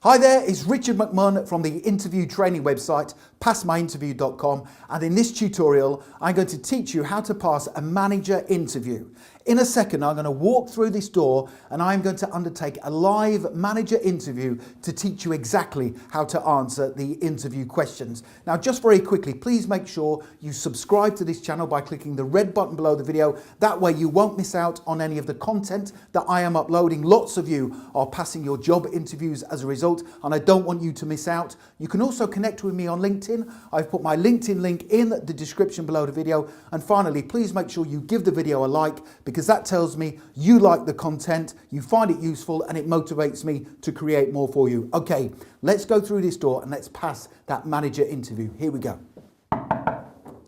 Hi there, it's Richard McMahon from the interview training website, passmyinterview.com, and in this tutorial I'm going to teach you how to pass a manager interview. In a second I'm going to walk through this door and I'm going to undertake a live manager interview to teach you exactly how to answer the interview questions. Now just very quickly, please make sure you subscribe to this channel by clicking the red button below the video. That way you won't miss out on any of the content that I am uploading. Lots of you are passing your job interviews as a result, and I don't want you to miss out. You can also connect with me on LinkedIn. I've put my LinkedIn link in the description below the video. And finally, please make sure you give the video a like, because that tells me you like the content, you find it useful, and it motivates me to create more for you. Okay, let's go through this door and let's pass that manager interview. Here we go.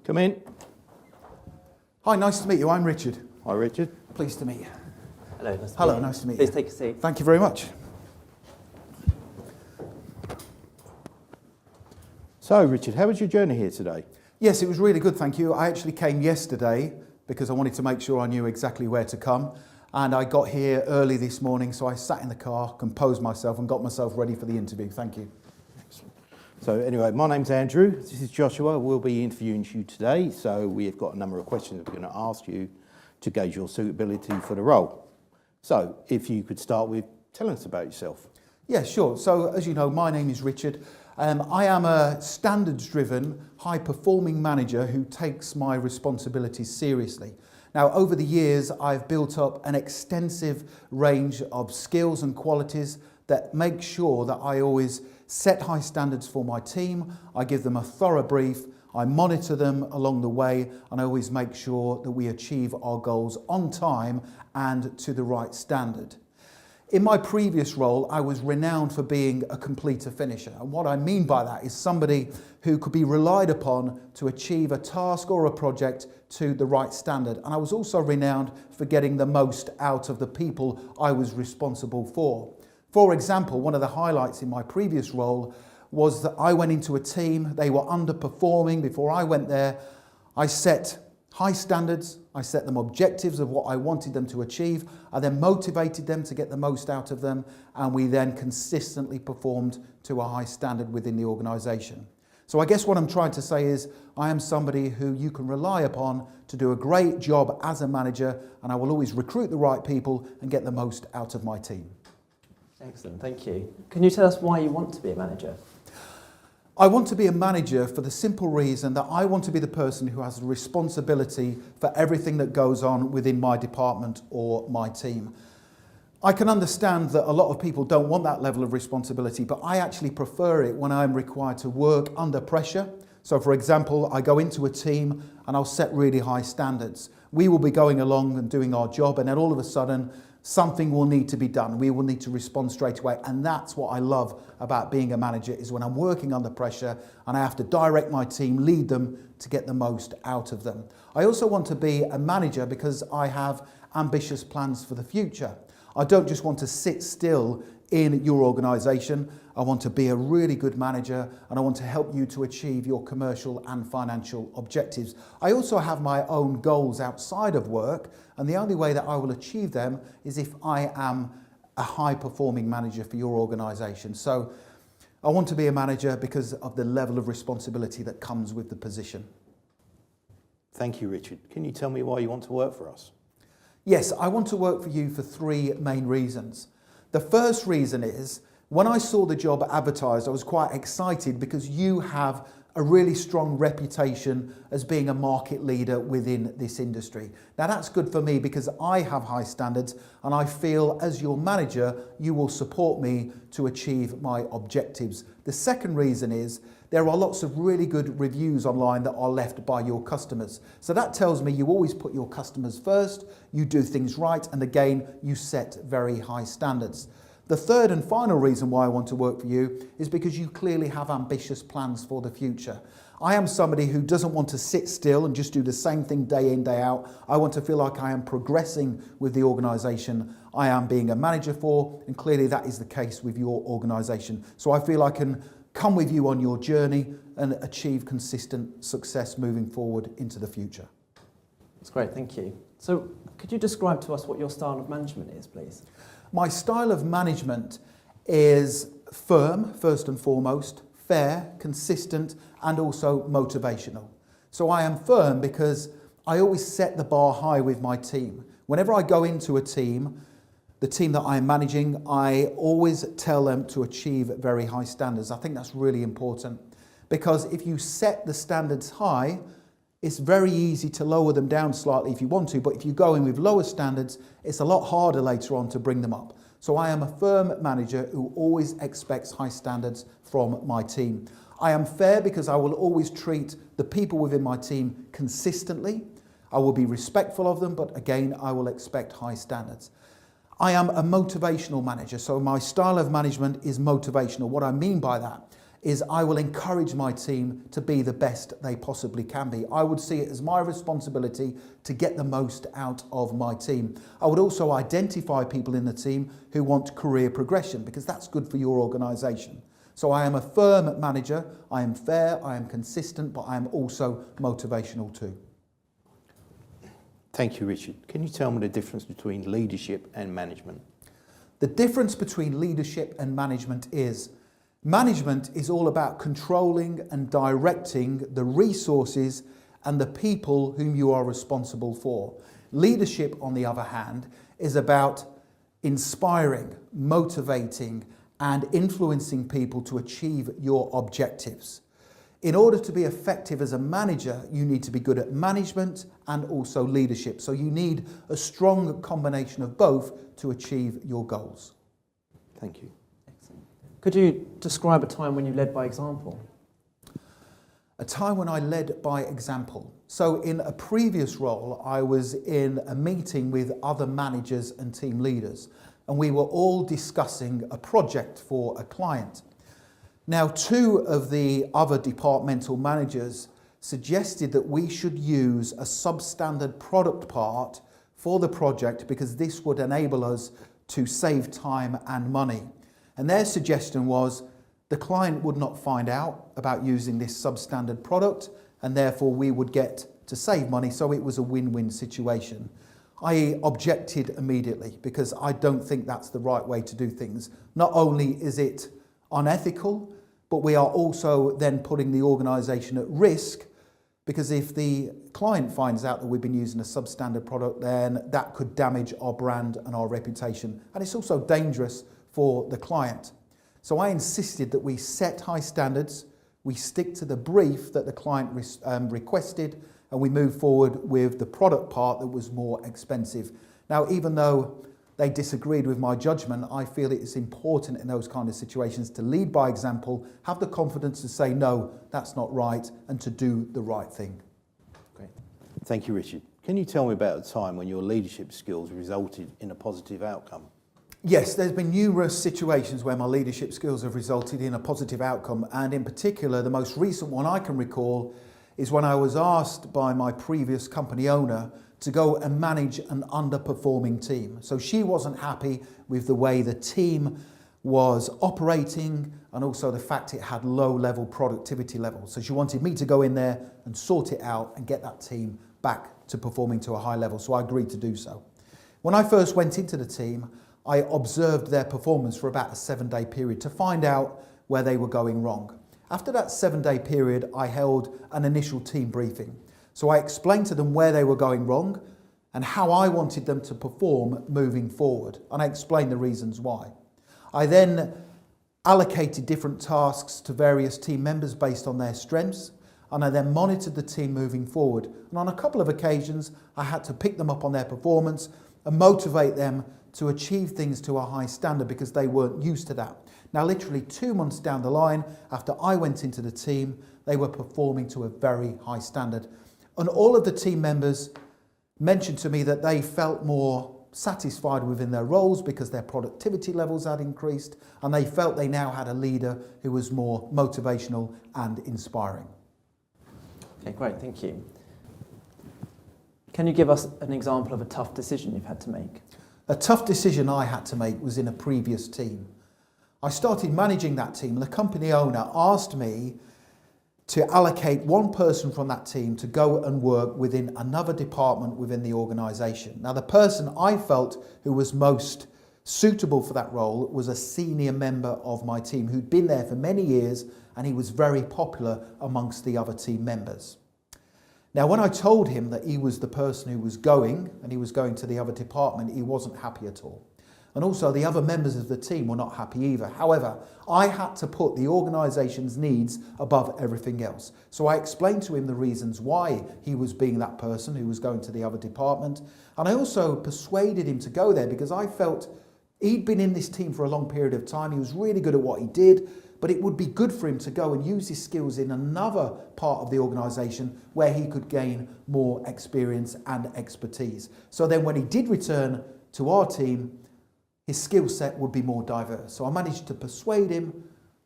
Come in. Hi, nice to meet you. I'm Richard. Hi, Richard. Pleased to meet you. Hello, nice to meet you. Hello, nice to meet you. Please take a seat. Thank you very much. So, Richard, how was your journey here today? Yes, it was really good, thank you. I actually came yesterday because I wanted to make sure I knew exactly where to come. And I got here early this morning, so I sat in the car, composed myself and got myself ready for the interview. Thank you. So anyway, my name's Andrew. This is Joshua. We'll be interviewing you today. So we've got a number of questions that we're going to ask you to gauge your suitability for the role. So if you could start with telling us about yourself. Yeah, sure. So as you know, my name is Richard. I am a standards-driven, high-performing manager who takes my responsibilities seriously. Now, over the years, I've built up an extensive range of skills and qualities that make sure that I always set high standards for my team. I give them a thorough brief, I monitor them along the way, and I always make sure that we achieve our goals on time and to the right standard. In my previous role, I was renowned for being a completer finisher. And what I mean by that is somebody who could be relied upon to achieve a task or a project to the right standard. And I was also renowned for getting the most out of the people I was responsible for. For example, one of the highlights in my previous role was that I went into a team, they were underperforming. Before I went there, I set high standards, I set them objectives of what I wanted them to achieve, I then motivated them to get the most out of them, and we then consistently performed to a high standard within the organisation. So I guess what I'm trying to say is I am somebody who you can rely upon to do a great job as a manager, and I will always recruit the right people and get the most out of my team. Excellent, thank you. Can you tell us why you want to be a manager? I want to be a manager for the simple reason that I want to be the person who has the responsibility for everything that goes on within my department or my team. I can understand that a lot of people don't want that level of responsibility, but I actually prefer it when I'm required to work under pressure. So for example, I go into a team and I'll set really high standards. We will be going along and doing our job, and then all of a sudden something will need to be done. We will need to respond straight away. And that's what I love about being a manager, is when I'm working under pressure and I have to direct my team, lead them to get the most out of them. I also want to be a manager because I have ambitious plans for the future. I don't just want to sit still in your organisation. I want to be a really good manager, and I want to help you to achieve your commercial and financial objectives. I also have my own goals outside of work, and the only way that I will achieve them is if I am a high-performing manager for your organisation. So I want to be a manager because of the level of responsibility that comes with the position. Thank you, Richard. Can you tell me why you want to work for us? Yes, I want to work for you for three main reasons. The first reason is, when I saw the job advertised, I was quite excited because you have a really strong reputation as being a market leader within this industry. Now that's good for me because I have high standards, and I feel as your manager, you will support me to achieve my objectives. The second reason is, there are lots of really good reviews online that are left by your customers. So that tells me you always put your customers first, you do things right, and again, you set very high standards. The third and final reason why I want to work for you is because you clearly have ambitious plans for the future. I am somebody who doesn't want to sit still and just do the same thing day in, day out. I want to feel like I am progressing with the organisation I am being a manager for, and clearly that is the case with your organisation. So I feel I can come with you on your journey and achieve consistent success moving forward into the future. That's great, thank you. So could you describe to us what your style of management is, please? My style of management is firm, first and foremost, fair, consistent, and also motivational. So I am firm because I always set the bar high with my team. Whenever I go into a team, the team that I am managing, I always tell them to achieve very high standards. I think that's really important because if you set the standards high, it's very easy to lower them down slightly if you want to, but if you go in with lower standards, it's a lot harder later on to bring them up. So I am a firm manager who always expects high standards from my team. I am fair because I will always treat the people within my team consistently. I will be respectful of them, but again, I will expect high standards. I am a motivational manager, so my style of management is motivational. What I mean by that is I will encourage my team to be the best they possibly can be. I would see it as my responsibility to get the most out of my team. I would also identify people in the team who want career progression because that's good for your organisation. So I am a firm manager, I am fair, I am consistent, but I am also motivational too. Thank you, Richard. Can you tell me the difference between leadership and management? The difference between leadership and management is all about controlling and directing the resources and the people whom you are responsible for. Leadership, on the other hand, is about inspiring, motivating, and influencing people to achieve your objectives. In order to be effective as a manager, you need to be good at management and also leadership. So you need a strong combination of both to achieve your goals. Thank you. Excellent. Could you describe a time when you led by example? A time when I led by example. So in a previous role, I was in a meeting with other managers and team leaders, and we were all discussing a project for a client. Now, two of the other departmental managers suggested that we should use a substandard product part for the project because this would enable us to save time and money. And their suggestion was the client would not find out about using this substandard product and therefore we would get to save money, so it was a win-win situation. I objected immediately because I don't think that's the right way to do things. Not only is it unethical, but we are also then putting the organisation at risk because if the client finds out that we've been using a substandard product, then that could damage our brand and our reputation. And it's also dangerous for the client. So I insisted that we set high standards, we stick to the brief that the client requested, and we move forward with the product part that was more expensive. Now, even though they disagreed with my judgment, I feel it is important in those kind of situations to lead by example, have the confidence to say, no, that's not right, and to do the right thing. Great. Thank you, Richard. Can you tell me about a time when your leadership skills resulted in a positive outcome? Yes, there's been numerous situations where my leadership skills have resulted in a positive outcome, and in particular, the most recent one I can recall is when I was asked by my previous company owner to go and manage an underperforming team. So she wasn't happy with the way the team was operating and also the fact it had low level productivity levels. So she wanted me to go in there and sort it out and get that team back to performing to a high level. So I agreed to do so. When I first went into the team, I observed their performance for about a 7-day period to find out where they were going wrong. After that 7-day period, I held an initial team briefing. So I explained to them where they were going wrong and how I wanted them to perform moving forward. And I explained the reasons why. I then allocated different tasks to various team members based on their strengths. And I then monitored the team moving forward. And on a couple of occasions, I had to pick them up on their performance and motivate them to achieve things to a high standard because they weren't used to that. Now, literally 2 months down the line, after I went into the team, they were performing to a very high standard. And all of the team members mentioned to me that they felt more satisfied within their roles because their productivity levels had increased and they felt they now had a leader who was more motivational and inspiring. Okay, great, thank you. Can you give us an example of a tough decision you've had to make? A tough decision I had to make was in a previous team. I started managing that team and the company owner asked me to allocate one person from that team to go and work within another department within the organisation. Now, the person I felt who was most suitable for that role was a senior member of my team who'd been there for many years, and he was very popular amongst the other team members. Now, when I told him that he was the person who was going, and he was going to the other department, he wasn't happy at all. And also the other members of the team were not happy either. However, I had to put the organisation's needs above everything else. So I explained to him the reasons why he was being that person who was going to the other department. And I also persuaded him to go there because I felt he'd been in this team for a long period of time. He was really good at what he did, but it would be good for him to go and use his skills in another part of the organisation where he could gain more experience and expertise. So then when he did return to our team, his skill set would be more diverse. So I managed to persuade him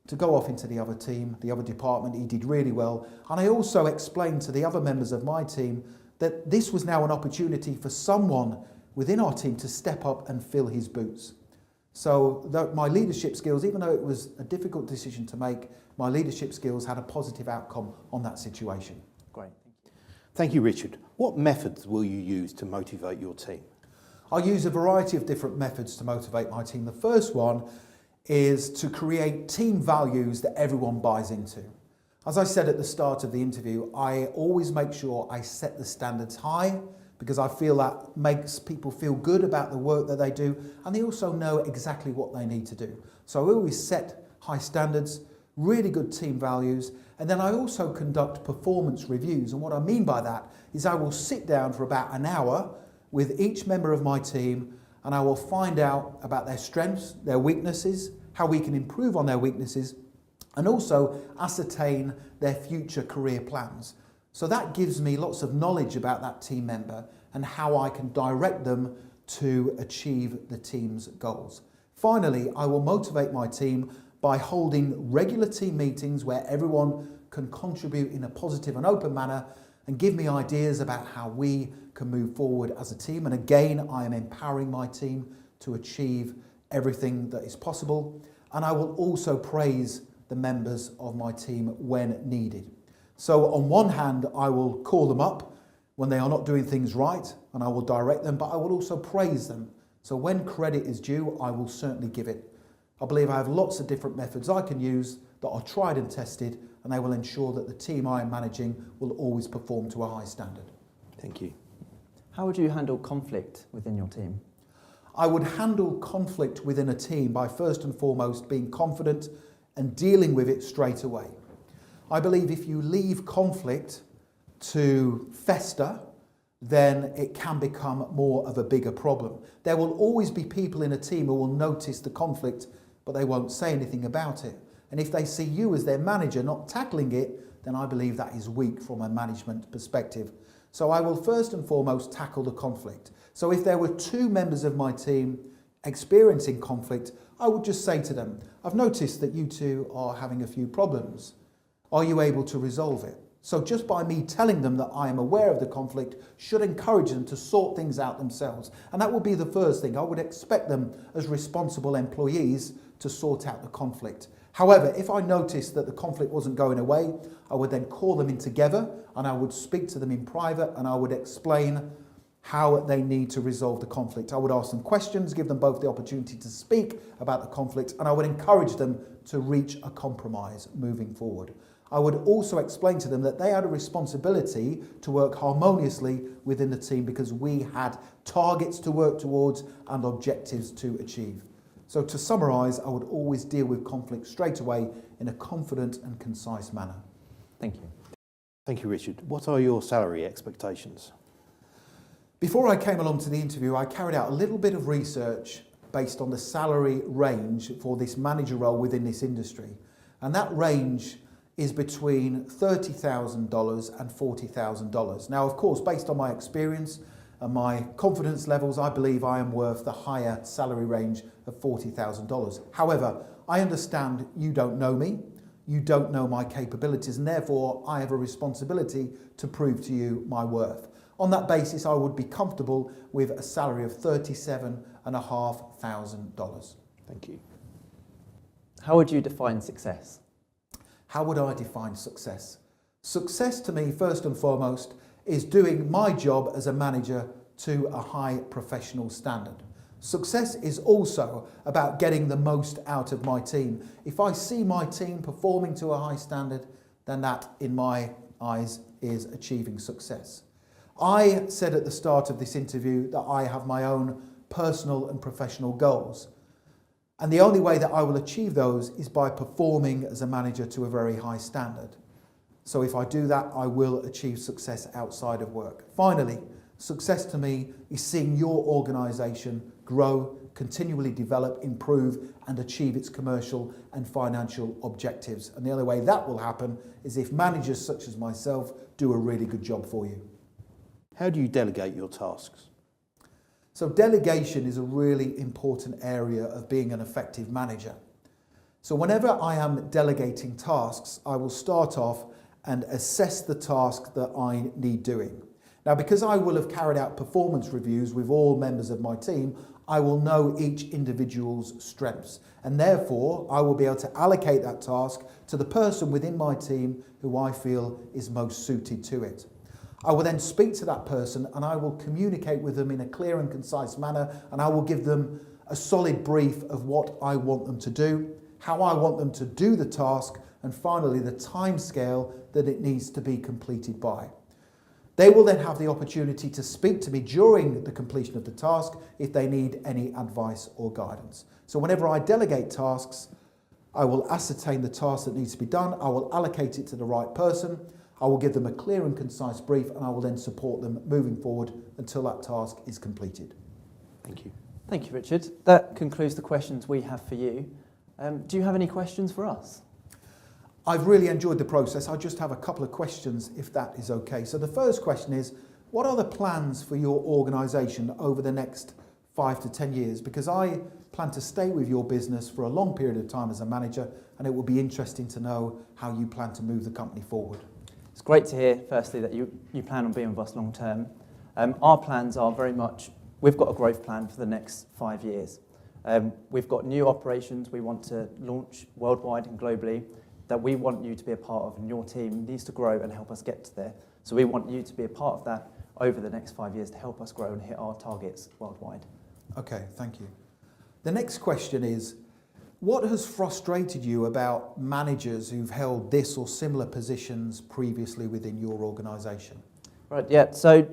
to go off into the other team, the other department. He did really well. And I also explained to the other members of my team that this was now an opportunity for someone within our team to step up and fill his boots. So my leadership skills, even though it was a difficult decision to make, my leadership skills had a positive outcome on that situation. Great, thank you. Thank you, Richard. What methods will you use to motivate your team? I use a variety of different methods to motivate my team. The first one is to create team values that everyone buys into. As I said at the start of the interview, I always make sure I set the standards high because I feel that makes people feel good about the work that they do, and they also know exactly what they need to do. So I always set high standards, really good team values, and then I also conduct performance reviews. And what I mean by that is I will sit down for about an hour with each member of my team, and I will find out about their strengths, their weaknesses, how we can improve on their weaknesses, and also ascertain their future career plans. So that gives me lots of knowledge about that team member and how I can direct them to achieve the team's goals. Finally, I will motivate my team by holding regular team meetings where everyone can contribute in a positive and open manner and give me ideas about how we can move forward as a team. And again, I am empowering my team to achieve everything that is possible. And I will also praise the members of my team when needed. So on one hand, I will call them up when they are not doing things right, and I will direct them, but I will also praise them. So when credit is due, I will certainly give it. I believe I have lots of different methods I can use that are tried and tested, and they will ensure that the team I am managing will always perform to a high standard. Thank you. How would you handle conflict within your team? I would handle conflict within a team by first and foremost being confident and dealing with it straight away. I believe if you leave conflict to fester, then it can become more of a bigger problem. There will always be people in a team who will notice the conflict, but they won't say anything about it. And if they see you as their manager not tackling it, then I believe that is weak from a management perspective. So I will first and foremost tackle the conflict. So if there were two members of my team experiencing conflict, I would just say to them, I've noticed that you two are having a few problems. Are you able to resolve it? So just by me telling them that I am aware of the conflict should encourage them to sort things out themselves. And that would be the first thing. I would expect them as responsible employees to sort out the conflict. However, if I noticed that the conflict wasn't going away, I would then call them in together and I would speak to them in private and I would explain how they need to resolve the conflict. I would ask them questions, give them both the opportunity to speak about the conflict, and I would encourage them to reach a compromise moving forward. I would also explain to them that they had a responsibility to work harmoniously within the team because we had targets to work towards and objectives to achieve. So to summarise, I would always deal with conflict straight away in a confident and concise manner. Thank you. Thank you, Richard. What are your salary expectations? Before I came along to the interview, I carried out a little bit of research based on the salary range for this manager role within this industry. And that range is between $30,000 and $40,000. Now, of course, based on my experience and my confidence levels, I believe I am worth the higher salary range of $40,000. However, I understand you don't know me, you don't know my capabilities, and therefore I have a responsibility to prove to you my worth. On that basis, I would be comfortable with a salary of $37,500. Thank you. How would you define success? How would I define success? Success to me, first and foremost, is doing my job as a manager to a high professional standard. Success is also about getting the most out of my team. If I see my team performing to a high standard, then that, in my eyes, is achieving success. I said at the start of this interview that I have my own personal and professional goals. And the only way that I will achieve those is by performing as a manager to a very high standard. So if I do that, I will achieve success outside of work. Finally, success to me is seeing your organisation grow, continually develop, improve and achieve its commercial and financial objectives. And the only way that will happen is if managers such as myself do a really good job for you. How do you delegate your tasks? So delegation is a really important area of being an effective manager. So whenever I am delegating tasks, I will start off and assess the task that I need doing. Now, because I will have carried out performance reviews with all members of my team, I will know each individual's strengths, and therefore I will be able to allocate that task to the person within my team who I feel is most suited to it. I will then speak to that person and I will communicate with them in a clear and concise manner, and I will give them a solid brief of what I want them to do, how I want them to do the task, and finally the time scale that it needs to be completed by. They will then have the opportunity to speak to me during the completion of the task if they need any advice or guidance. So whenever I delegate tasks, I will ascertain the task that needs to be done, I will allocate it to the right person, I will give them a clear and concise brief, and I will then support them moving forward until that task is completed. Thank you. Thank you, Richard. That concludes the questions we have for you. Do you have any questions for us? I've really enjoyed the process. I just have a couple of questions, if that is okay. So the first question is, what are the plans for your organisation over the next 5 to 10 years? Because I plan to stay with your business for a long period of time as a manager, and it will be interesting to know how you plan to move the company forward. It's great to hear, firstly, that you plan on being with us long term. Our plans are very much, we've got a growth plan for the next 5 years. We've got new operations we want to launch worldwide and globally that we want you to be a part of, and your team needs to grow and help us get to there. So we want you to be a part of that over the next 5 years to help us grow and hit our targets worldwide. Okay, thank you. The next question is, what has frustrated you about managers who've held this or similar positions previously within your organisation? Right, yeah, so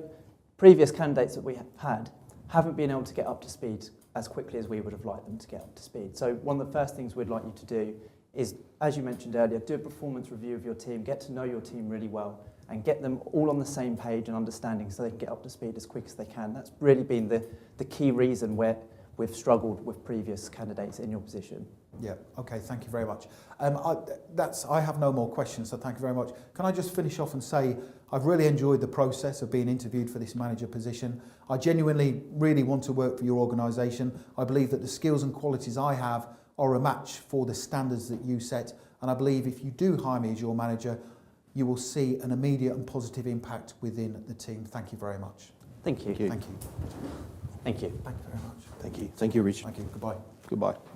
previous candidates that we have had haven't been able to get up to speed as quickly as we would have liked them to get up to speed. So one of the first things we'd like you to do is, as you mentioned earlier, do a performance review of your team, get to know your team really well, and get them all on the same page and understanding so they can get up to speed as quick as they can. That's really been the key reason where we've struggled with previous candidates in your position. Yeah, okay, thank you very much. I have no more questions, so thank you very much. Can I just finish off and say I've really enjoyed the process of being interviewed for this manager position. I genuinely really want to work for your organisation. I believe that the skills and qualities I have are a match for the standards that you set, and I believe if you do hire me as your manager, you will see an immediate and positive impact within the team. Thank you very much. Thank you. Thank you. Thank you. Thank you. Thank you very much. Thank you. Thank you, Richard. Thank you. Goodbye. Goodbye.